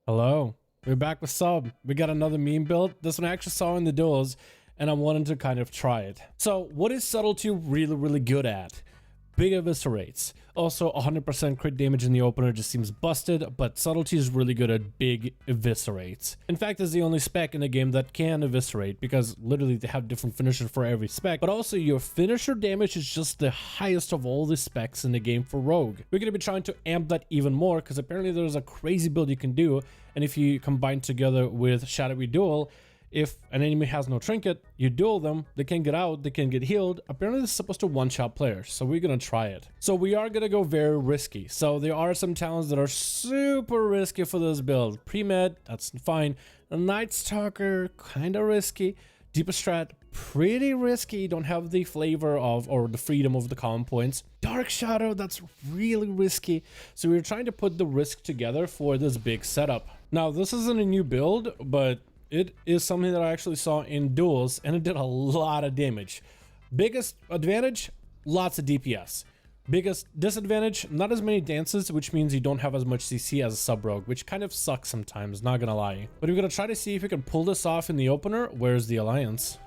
Hello, we're back with Sub. We got another meme build. This one I actually saw in the duels and I wanted to kind of try it. So what is Subtlety really good at? Big eviscerates. Also 100% crit damage in the opener just seems busted, but Subtlety is really good at big eviscerates. In fact, it's the only spec in the game that can eviscerate, because literally they have different finishers for every spec, but also your finisher damage is just the highest of all the specs in the game for Rogue. We're going to be trying to amp that even more, because apparently there's a crazy build you can do, and if you combine together with Shadowy Duel, if an enemy has no trinket, you duel them, they can get out, they can get healed. Apparently this is supposed to one-shot players, so we're gonna try it. So we are gonna go very risky. So there are some talents that are super risky for this build. Pre-med, that's fine. A Night Stalker, kinda risky. Deeper Strat, pretty risky. Don't have the flavor of, or the freedom of the common points. Dark Shadow, that's really risky. So we're trying to put the risk together for this big setup. Now this isn't a new build, but it is something that I actually saw in duels, and it did a lot of damage. Biggest advantage, lots of DPS. Biggest disadvantage, not as many dances, which means you don't have as much CC as a sub-rogue, which kind of sucks sometimes, not gonna lie. But we're gonna try to see if we can pull this off in the opener. Where's the Alliance?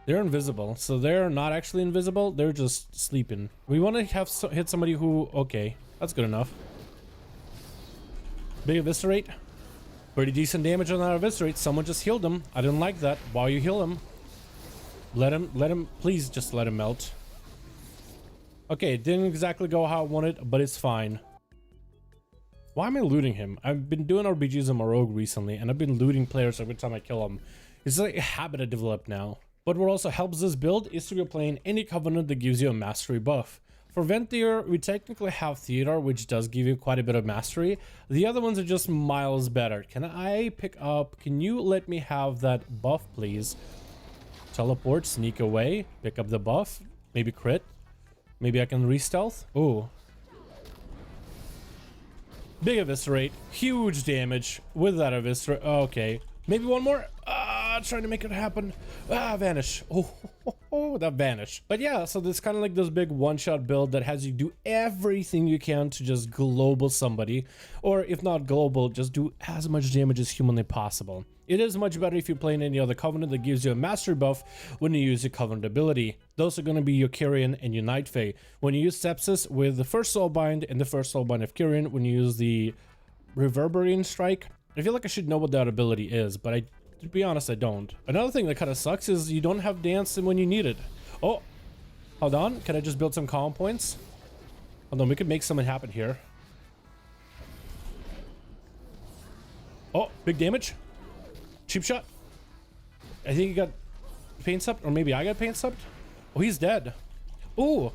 They're invisible, so they're not actually invisible, they're just sleeping. We want to have hit somebody who, okay, that's good enough. Big eviscerate. Pretty decent damage on that eviscerate. Someone just healed him. I didn't like that. While you heal him, let him, please just let him melt. Okay, it didn't exactly go how I wanted, but it's fine. Why am I looting him? I've been doing RBGs on my rogue recently, and I've been looting players every time I kill them. It's like a habit I developed now. But what also helps this build is to be playing any covenant that gives you a mastery buff. For Ventier, we technically have Theater, which does give you quite a bit of mastery. The other ones are just miles better. Can I pick up... Can you let me have that buff, please? Teleport, sneak away, pick up the buff, maybe crit. Maybe I can re-stealth. Ooh. Big eviscerate, huge damage with that eviscerate. Okay. Maybe one more. Trying to make it happen. Vanish. Oh, that vanished. But yeah, so this kind of like this big one-shot build that has you do everything you can to just global somebody, or if not global, just do as much damage as humanly possible. It is much better if you're playing any other covenant that gives you a mastery buff when you use your covenant ability. Those are going to be your Kyrian and your Night Fae. When you use Sepsis with the first Soulbind and the first Soulbind of Kyrian, when you use the Reverberating Strike, I feel like I should know what that ability is, but to be honest, I don't. Another thing that kind of sucks is you don't have dance when you need it. Oh, hold on. Can I just build some calm points? Hold on, we could make something happen here. Oh, big damage. Cheap shot. I think he got pain subbed, or maybe I got pain subbed. Oh, he's dead. Ooh,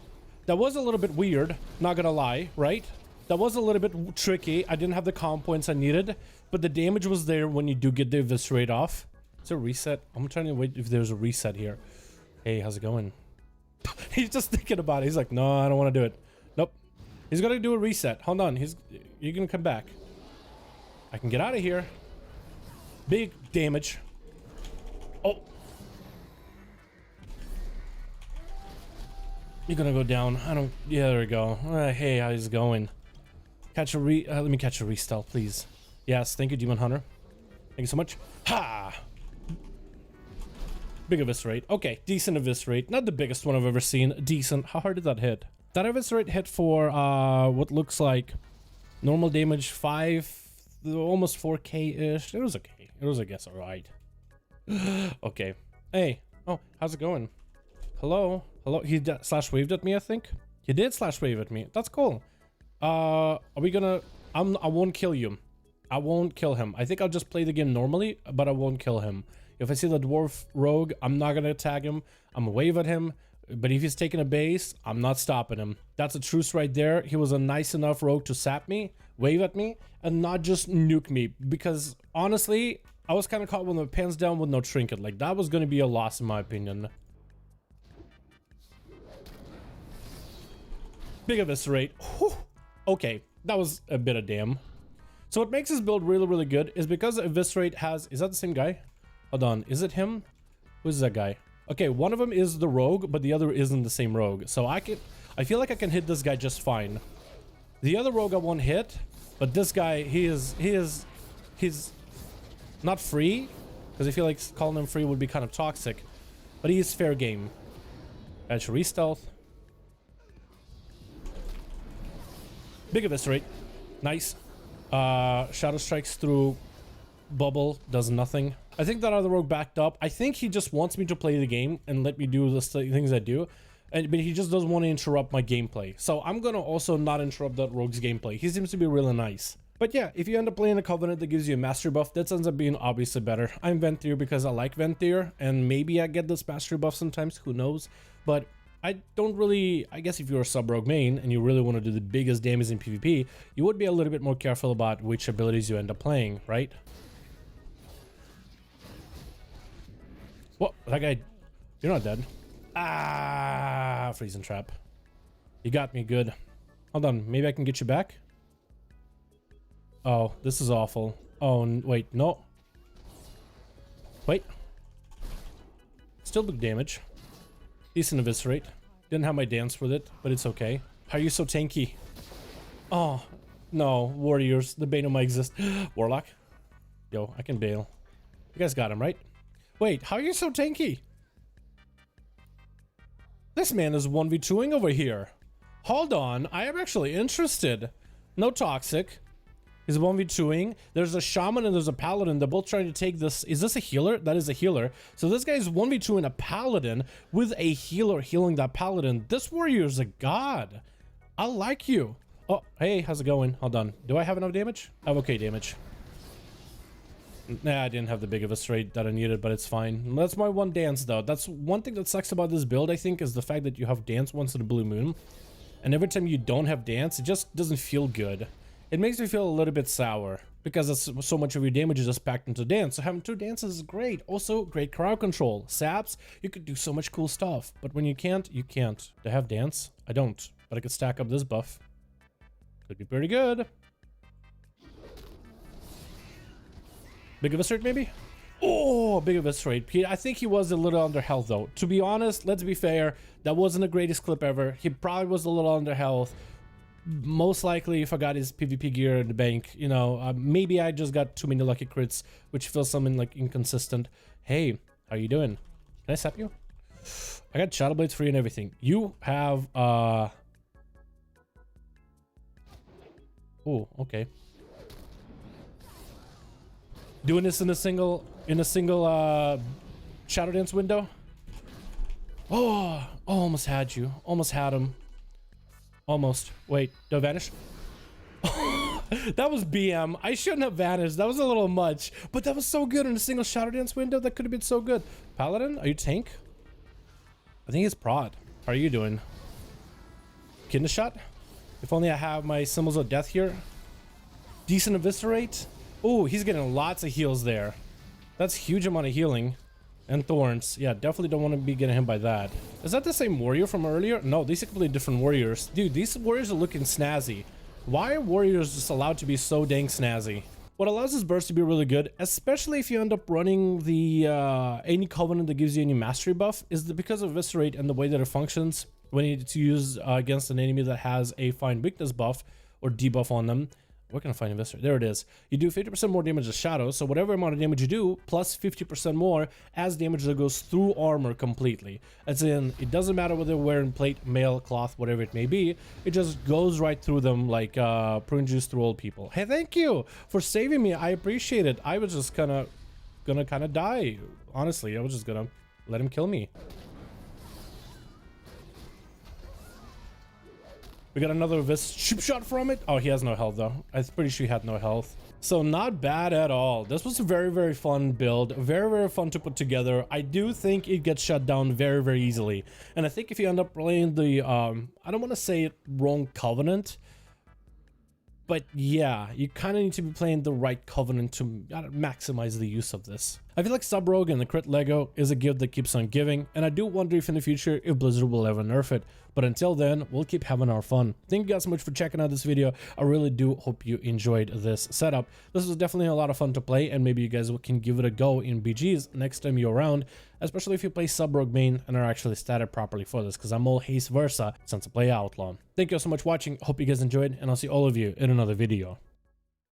that was a little bit weird, not gonna lie, right? That was a little bit tricky. I didn't have the calm points I needed, but the damage was there when you do get the eviscerate off. Is there a reset? I'm trying to wait if there's a reset here. Hey, how's it going? He's just thinking about it. He's like, no, I don't want to do it. Nope. He's gonna do a reset. Hold on. You're gonna come back. I can get out of here. Big damage. Oh. You're gonna go down. I don't... Yeah, there we go. Hey, how's it going? Catch a let me catch a re-stealth, please. Yes, thank you, Demon Hunter. Thank you so much. Ha! Big eviscerate. Okay, decent eviscerate. Not the biggest one I've ever seen. Decent. How hard did that hit? That eviscerate hit for what looks like normal damage 5, almost 4k-ish. It was okay. It was, I guess, alright. Okay. Hey. Oh, how's it going? Hello? Hello? He slash waved at me, I think. He did slash wave at me. That's cool. Are we gonna... I won't kill you. I won't kill him. I think I'll just play the game normally, but I won't kill him. If I see the dwarf rogue, I'm not gonna attack him. I'm gonna wave at him. But if he's taking a base, I'm not stopping him. That's a truce right there. He was a nice enough rogue to sap me, wave at me, and not just nuke me. Because honestly, I was kind of caught with my pants down with no trinket. Like, that was gonna be a loss in my opinion. Big eviscerate. Whew. Okay, that was a bit of damn. So what makes this build really good is because eviscerate has... Is that the same guy? Hold on, is it him? Who's that guy? Okay, one of them is the rogue, but the other isn't the same rogue. So I feel like I can hit this guy just fine. The other rogue I won't hit, but this guy, he is He's not free, because I feel like calling him free would be kind of toxic, but he is fair game. Edge re-stealth. Big eviscerate. Nice. Shadow strikes through bubble, does nothing. I think that other rogue backed up. I think he just wants me to play the game and let me do the things I do. But he just doesn't want to interrupt my gameplay. So I'm gonna also not interrupt that rogue's gameplay. He seems to be really nice. But yeah, if you end up playing a Covenant that gives you a mastery buff, that ends up being obviously better. I'm Venthyr because I like Venthyr, and maybe I get this mastery buff sometimes, who knows. But I don't really, I guess if you're a sub-rogue main and you really want to do the biggest damage in PvP, you would be a little bit more careful about which abilities you end up playing, right? What? That guy, you're not dead. Ah, freezing trap. You got me good. Hold on, maybe I can get you back? Oh, this is awful. Oh, wait, no. Wait. Still big damage. Decent eviscerate. Didn't have my dance with it, but it's okay. How are you so tanky? Oh, no. Warriors, the bane of my existence. Warlock. Yo, I can bail. You guys got him, right? Wait, how are you so tanky? This man is 1v2ing over here. Hold on, I am actually interested. No toxic. He's 1v2ing. There's a shaman and there's a paladin. They're both trying to take this. Is this a healer? That is a healer. So this guy's 1v2ing a paladin with a healer healing that paladin. This warrior is a god. I like you. Oh, hey, how's it going? Hold on. Do I have enough damage? I have okay damage. Nah, I didn't have the big of a straight that I needed, but it's fine. That's my one dance, though. That's one thing that sucks about this build, I think, is the fact that you have dance once in a blue moon. And every time you don't have dance, it just doesn't feel good. It makes me feel a little bit sour because it's so much of your damage is just packed into dance. So having 2 dances is great. Also, great crowd control. Saps, you could do so much cool stuff. But when you can't, you can't. Do I have dance? I don't. But I could stack up this buff. Could be pretty good. Big eviscerate, maybe? Oh, big eviscerate. I think he was a little under health, though. To be honest, let's be fair. That wasn't the greatest clip ever. He probably was a little under health. Most likely if I got his PvP gear in the bank, you know, maybe I just got too many lucky crits, which feels something like inconsistent. Hey, how you doing? Can I sap you? I got Shadow Blades free and everything. You have, oh, okay. Doing this in a single, Shadow Dance window? Oh, almost had you. Almost had him. Almost. Wait, do I vanish? That was BM. I shouldn't have vanished. That was a little much. But that was so good in a single Shadow Dance window. That could have been so good. Paladin, are you tank? I think it's prod. How are you doing? Kidney shot? If only I have my symbols of death here. Decent eviscerate. Oh, he's getting lots of heals there. That's a huge amount of healing. And thorns. Yeah, definitely don't want to be getting hit by that. Is that the same warrior from earlier? No, these are completely different warriors. Dude, these warriors are looking snazzy. Why are warriors just allowed to be so dang snazzy? What allows this burst to be really good, especially if you end up running the any covenant that gives you any mastery buff, is because of eviscerate and the way that it functions when it's used against an enemy that has a find weakness buff or debuff on them. Where can I find Investor? There it is. You do 50% more damage as Shadow, so whatever amount of damage you do, plus 50% more as damage that goes through armor completely. As in, it doesn't matter whether they're wearing plate, mail, cloth, whatever it may be, it just goes right through them like prune juice through old people. Hey, thank you for saving me. I appreciate it. I was just gonna die. Honestly, I was just gonna let him kill me. We got another chip shot from it. Oh, he has no health though. I'm pretty sure he had no health. So not bad at all. This was a very, very fun build. Very, very fun to put together. I do think it gets shut down very, very easily. And I think if you end up playing the, I don't want to say wrong covenant, but yeah, you kind of need to be playing the right covenant to maximize the use of this. I feel like Sub-Rogue and the Crit Lego is a gift that keeps on giving, and I do wonder if in the future if Blizzard will ever nerf it. But until then, we'll keep having our fun. Thank you guys so much for checking out this video. I really do hope you enjoyed this setup. This was definitely a lot of fun to play, and maybe you guys can give it a go in BGs next time you're around, especially if you play Sub-Rogue main and are actually statted properly for this, because I'm all haste versa since I play Outlaw. Thank you so much for watching. Hope you guys enjoyed, and I'll see all of you in another video.